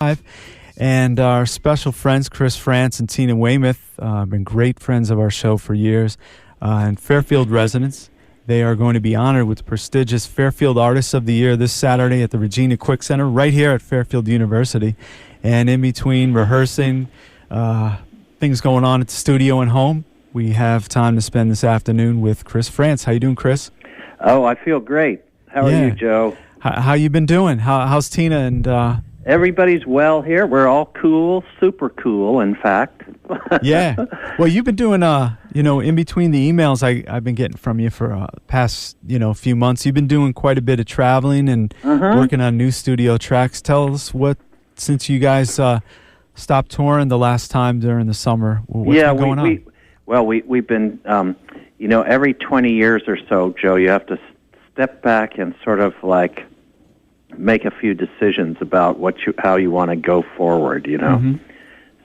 live. And our special friends, Chris Frantz and Tina Weymouth, have been great friends of our show for years, and Fairfield residents. They are going to be honored with the prestigious Fairfield Artists of the Year this Saturday at the Regina Quick Center right here at Fairfield University. And in between rehearsing, things going on at the studio and home, we have time to spend this afternoon with Chris Frantz. How you doing, Chris? Oh, I feel great. How are you, Joe? How you been doing? How's Tina and... Everybody's well here. We're all cool, super cool, in fact. Yeah. Well, you've been doing, in between the emails I've been getting from you for past, few months, you've been doing quite a bit of traveling and working on new studio tracks. Tell us since you guys stopped touring the last time during the summer, what's been going on? We've been, every 20 years or so, Joe, you have to step back and sort of like make a few decisions about how you want to go forward,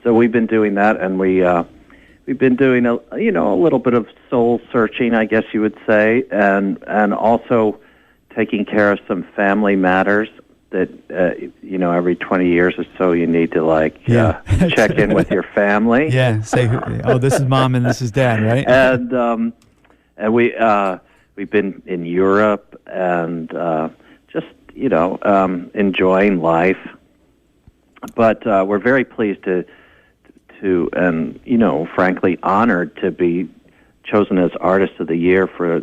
So we've been doing that, and we've been doing a little bit of soul searching, I guess you would say, and also taking care of some family matters that every 20 years or so you need to check in with your family. Yeah, say, this is mom and this is dad, right? And we've been in Europe and just enjoying life, but we're very pleased to and frankly honored to be chosen as Artist of the Year for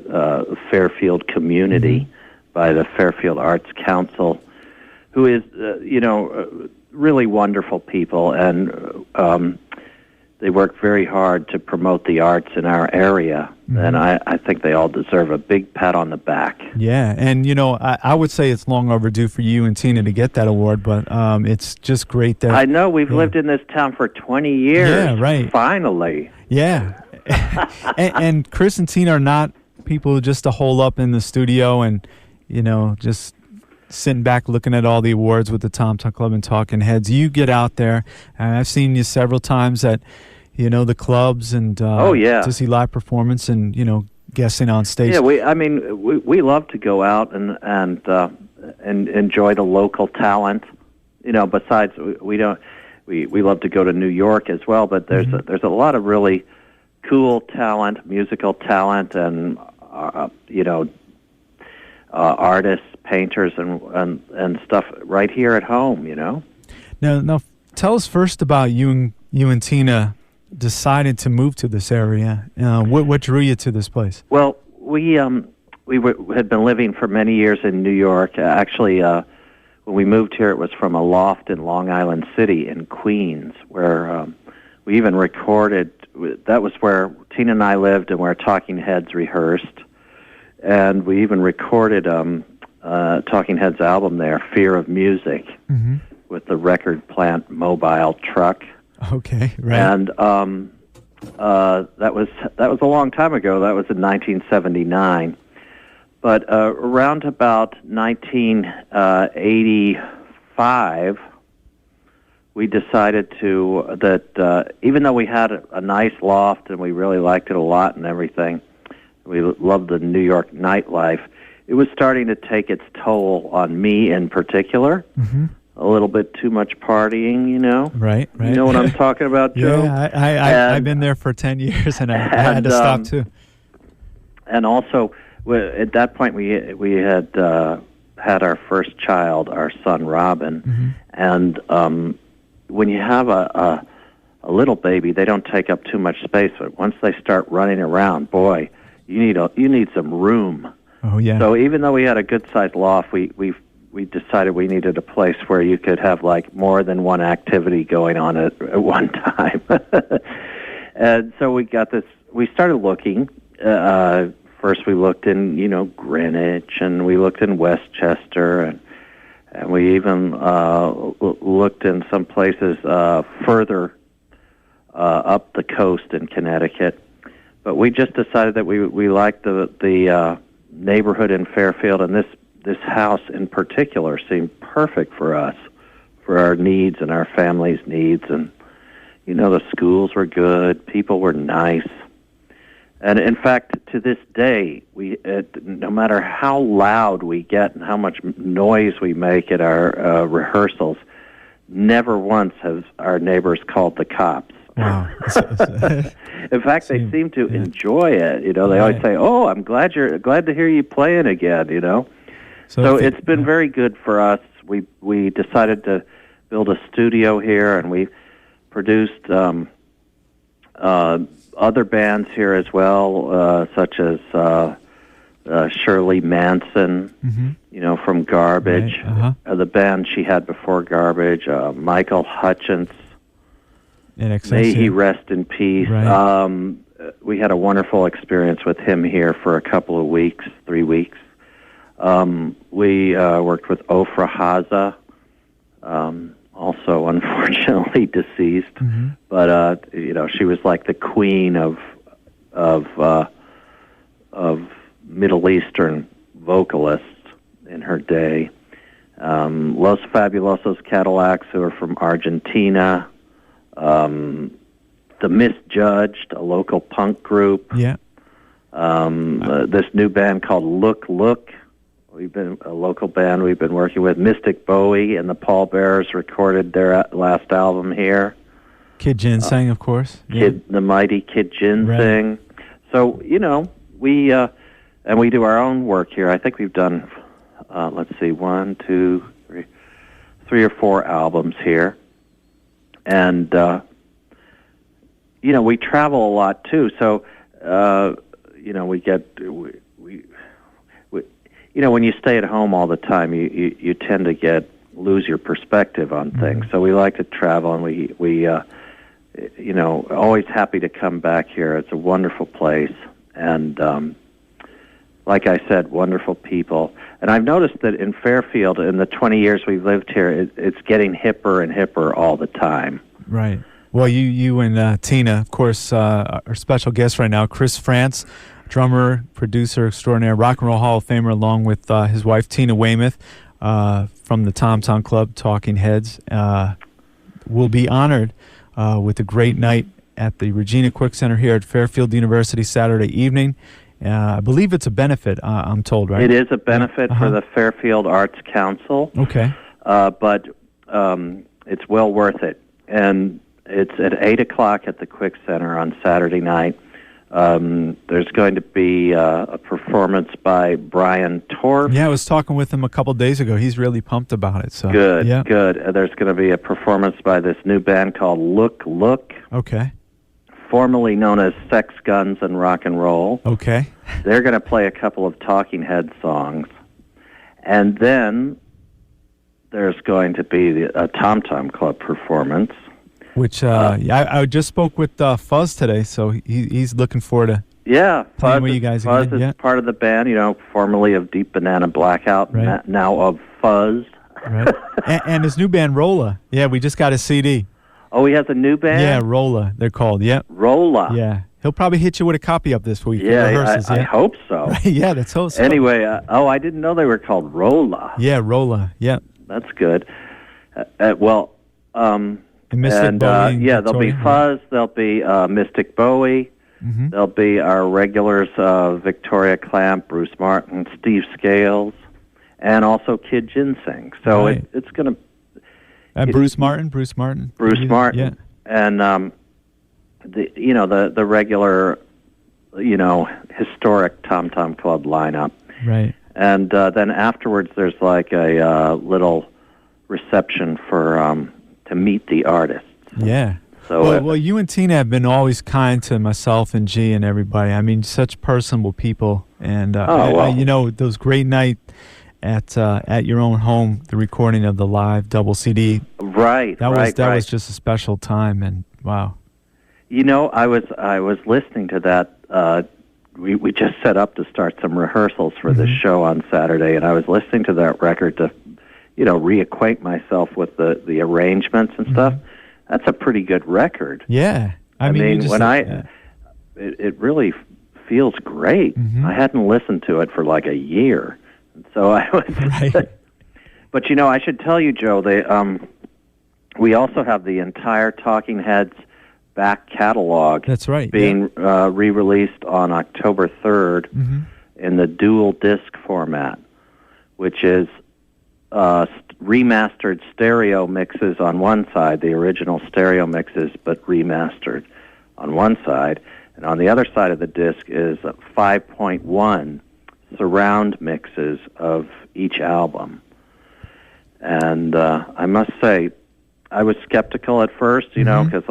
Fairfield community by the Fairfield Arts Council, who is really wonderful people, and they work very hard to promote the arts in our area, and I think they all deserve a big pat on the back. Yeah, and I would say it's long overdue for you and Tina to get that award, but it's just great that... I know, we've lived in this town for 20 years. Yeah, right. Finally. Yeah. and Chris and Tina are not people just to hole up in the studio and, just sitting back looking at all the awards with the Tom Tom Club and Talking Heads. You get out there, and I've seen you several times at the clubs and to see live performance and guessing on stage. Yeah, we love to go out and enjoy the local talent. Besides we love to go to New York as well. But there's a lot of really cool talent, musical talent, and artists, painters, and stuff right here at home. Now, tell us first about you and Tina decided to move to this area. What drew you to this place? Well, we had been living for many years in New York. Actually, when we moved here, it was from a loft in Long Island City in Queens, where we even recorded. That was where Tina and I lived, and where Talking Heads rehearsed. And we even recorded Talking Heads' album there, Fear of Music, with the Record Plant Mobile Truck. Okay, right. And that was a long time ago. That was in 1979. But around about 1985, we decided that even though we had a nice loft and we really liked it a lot and everything, we loved the New York nightlife, it was starting to take its toll on me in particular. A little bit too much partying, Right. You know what I'm talking about, Joe? Yeah, I've been there for 10 years, and I had to stop, too. And also, at that point, we had had our first child, our son, Robin. And when you have a little baby, they don't take up too much space. But once they start running around, boy, you need some room. Oh, yeah. So even though we had a good-sized loft, we decided we needed a place where you could have more than one activity going on at one time. And so we got this. We started looking. First, we looked in Greenwich, and we looked in Westchester, and we even looked in some places further up the coast in Connecticut. But we just decided that we liked the neighborhood in Fairfield, and this house in particular seemed perfect for us, for our needs and our family's needs. And, the schools were good, people were nice. And in fact, to this day, no matter how loud we get and how much noise we make at our rehearsals, never once has our neighbors called the cops. Wow. In fact, they seem to enjoy it. You know, they always say, "Oh, I'm glad to hear you playing again." You know, so it's been very good for us. We decided to build a studio here, and we produced other bands here as well, such as Shirley Manson, you know, from Garbage, the band she had before Garbage, Michael Hutchence. May he rest in peace. Right. We had a wonderful experience with him here for a couple of weeks, 3 weeks. We worked with Ofra Haza, also unfortunately deceased, but you know, she was like the queen of Middle Eastern vocalists in her day. Los Fabulosos Cadillacs, who are from Argentina. The Misjudged, a local punk group. Yeah. This new band called Look Look. We've been a local band we've been working with. Mystic Bowie and the Pallbearers recorded their last album here. Kid Ginseng, of course. The mighty Kid Ginseng. Right. So, you know, we do our own work here. I think we've done, let's see, 1, 2, 3 or 4 albums here. And, you know, we travel a lot, too. So, you know, you know, when you stay at home all the time, you tend to lose your perspective on things. So we like to travel, and we you know, always happy to come back here. It's a wonderful place, and like I said, wonderful people. And I've noticed that in Fairfield, in the 20 years we've lived here, it's getting hipper and hipper all the time. Right. Well, you and Tina, of course, our special guest right now, Chris Frantz, drummer, producer extraordinaire, Rock and Roll Hall of Famer, along with his wife, Tina Weymouth, from the Tom Tom Club, Talking Heads, will be honored with a great night at the Regina Quick Center here at Fairfield University Saturday evening. I believe it's a benefit, I'm told, right? It is a benefit for the Fairfield Arts Council. Okay. But it's well worth it. And it's at 8 o'clock at the Quick Center on Saturday night. There's going to be a performance by Brian Torf. Yeah, I was talking with him a couple days ago. He's really pumped about it. So good. There's going to be a performance by this new band called Look Look. Okay. Formerly known as Sex, Guns, and Rock and Roll. Okay. They're going to play a couple of Talking Head songs. And then there's going to be a Tom Tom Club performance. Which, I just spoke with Fuzz today, so he's looking forward to playing with you guys Fuzz again. is part of the band, you know, formerly of Deep Banana Blackout, now of Fuzz. Right. and his new band, Rolla. Yeah, we just got a CD. Oh, he has a new band? Yeah, Rolla, they're called. Yep. Rolla. Yeah. He'll probably hit you with a copy of this week. Yeah, I hope so. Right, yeah, let's hope so. Anyway, I didn't know they were called Rolla. Yeah, Rolla. Yep. That's good. Well, and Mystic Bowie. There'll be Fuzz. There'll be Mystic Bowie. Mm-hmm. There'll be our regulars, Victoria Clamp, Bruce Martin, Steve Scales, and also Kid Ginseng. So it's going to... Bruce Martin. Yeah. And the regular, you know, historic Tom Tom Club lineup. Right. And then afterwards, there's like a little reception for to meet the artists. Yeah. So well, you and Tina have been always kind to myself and G and everybody. I mean, such personable people, and you know, those great night at your own home, the recording of the live double CD. Right. That was just a special time, and wow. You know, I was listening to that. We just set up to start some rehearsals for this show on Saturday, and I was listening to that record to, you know, reacquaint myself with the arrangements and stuff. That's a pretty good record. Yeah, I mean when it really feels great. I hadn't listened to it for like a year, so I was. Right. But you know, I should tell you, Joe, we also have the entire Talking Heads back catalog. That's right. Being re-released on October 3rd in the dual disc format, which is remastered stereo mixes on one side, the original stereo mixes, but remastered on one side. And on the other side of the disc is 5.1 surround mixes of each album. And I must say, I was skeptical at first, you know, because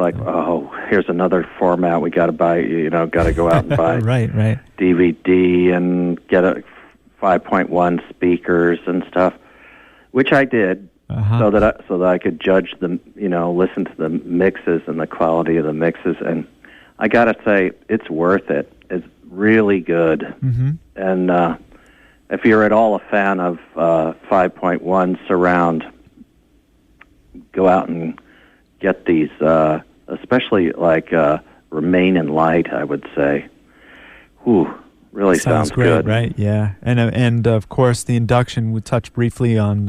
here's another format we got to buy, got to go out and buy right. DVD and get a 5.1 speakers and stuff, which I did, so that I could judge them, listen to the mixes and the quality of the mixes. And I got to say, it's worth it. It's really good. And if you're at all a fan of 5.1 surround, go out and get these, especially like Remain in Light, I would say. Whew, really sounds great, good. Right? Yeah. And of course, the induction, we touched briefly on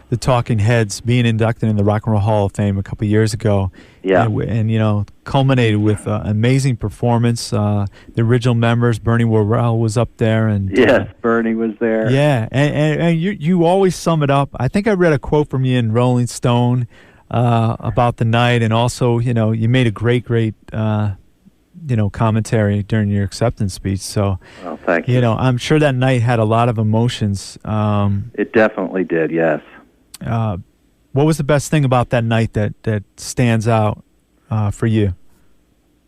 the Talking Heads being inducted in the Rock and Roll Hall of Fame a couple years ago. Yeah. And culminated with amazing performance. The original members, Bernie Worrell was up there. And yes, Bernie was there. Yeah, and you always sum it up. I think I read a quote from you in Rolling Stone about the night, and also, you made a great commentary during your acceptance speech. So, well, thank you. I'm sure that night had a lot of emotions. It definitely did, yes. What was the best thing about that night that stands out for you?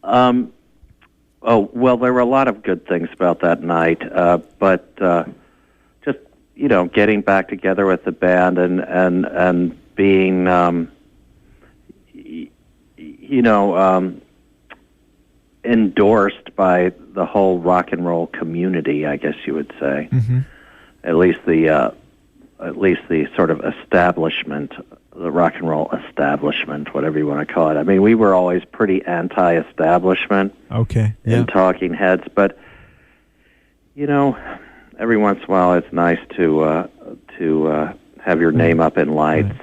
Oh, well, there were a lot of good things about that night, but just, getting back together with the band and being, endorsed by the whole rock and roll community, I guess you would say. At least the sort of establishment, the rock and roll establishment, whatever you want to call it. I mean, we were always pretty anti-establishment in Talking Heads, but, every once in a while it's nice to have your name up in lights.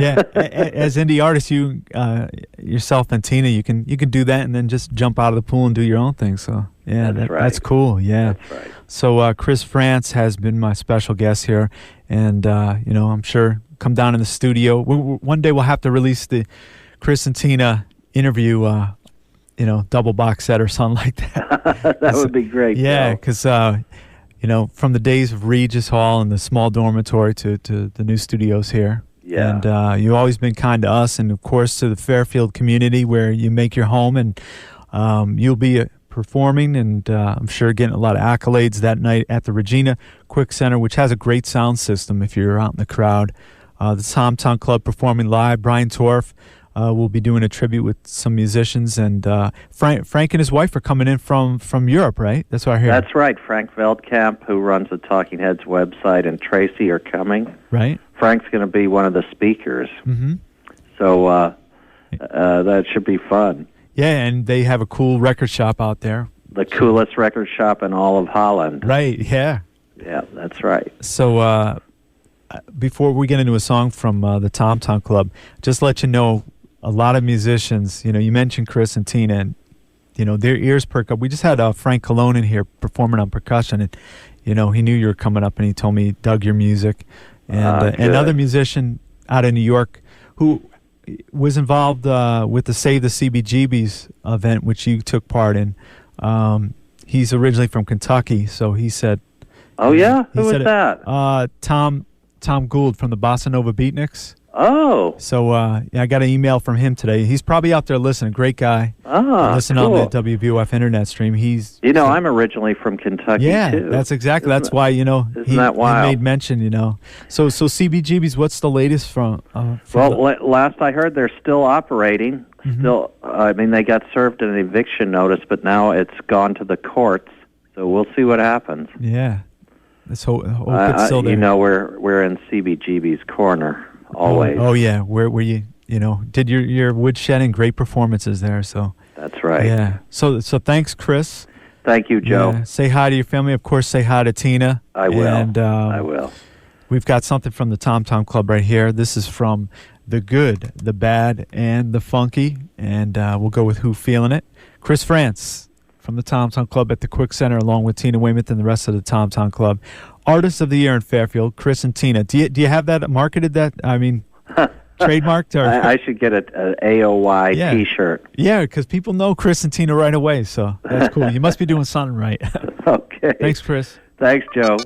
Yeah, as indie artists, you yourself and Tina, you can do that and then just jump out of the pool and do your own thing. So that's cool. Yeah, that's right. So Chris Frantz has been my special guest here, and I'm sure come down in the studio. One day we'll have to release the Chris and Tina interview, double box set or something like that. That would be great. Yeah, because from the days of Regis Hall and the small dormitory to the new studios here. Yeah. And you've always been kind to us, and of course to the Fairfield community where you make your home, and you'll be performing, and I'm sure getting a lot of accolades that night at the Regina Quick Center, which has a great sound system if you're out in the crowd. The Tom Tom Club performing live. Brian Torf will be doing a tribute with some musicians, and Frank and his wife are coming in from Europe, right? That's what I hear. That's right. Frank Veldkamp, who runs the Talking Heads website, and Tracy are coming. Right. Frank's going to be one of the speakers. So that should be fun. Yeah, and they have a cool record shop out there. The coolest record shop in all of Holland. Right, yeah. Yeah, that's right. So before we get into a song from the Tom Tom Club, just let you know, a lot of musicians, you mentioned Chris and Tina, and, their ears perk up. We just had Frank Cologne in here performing on percussion, and, he knew you were coming up, and he told me he dug your music. And another musician out of New York who was involved with the Save the CBGBs event, which you took part in. He's originally from Kentucky, so he said... Oh, yeah? Who was that? Tom Gould from the Bossa Nova Beatniks. Oh. So I got an email from him today. He's probably out there listening. Great guy. Listen cool. on the WVOF internet stream. I'm originally from Kentucky, too. That's exactly. That's why, he made mention, So CBGB's, what's the latest from last I heard, they're still operating. Still, they got served an eviction notice, but now it's gone to the courts. So we'll see what happens. Yeah. Let's hope it's still there. We're in CBGB's corner. Always. Oh yeah, where you did your woodshedding, great performances there. So that's right. Yeah. So thanks, Chris. Thank you, Joe. Yeah. Say hi to your family. Of course, say hi to Tina. I will. And I will. We've got something from the Tom Tom Club right here. This is from the good, the bad, and the funky, and we'll go with Who Feeling It. Chris Frantz from the Tom Tom Club at the Quick Center, along with Tina Weymouth and the rest of the Tom Tom Club. Artists of the Year in Fairfield, Chris and Tina. Do you have that marketed? Trademarked? Or? I should get an AOY T-shirt. Yeah, because people know Chris and Tina right away, so that's cool. You must be doing something right. Okay. Thanks, Chris. Thanks, Joe.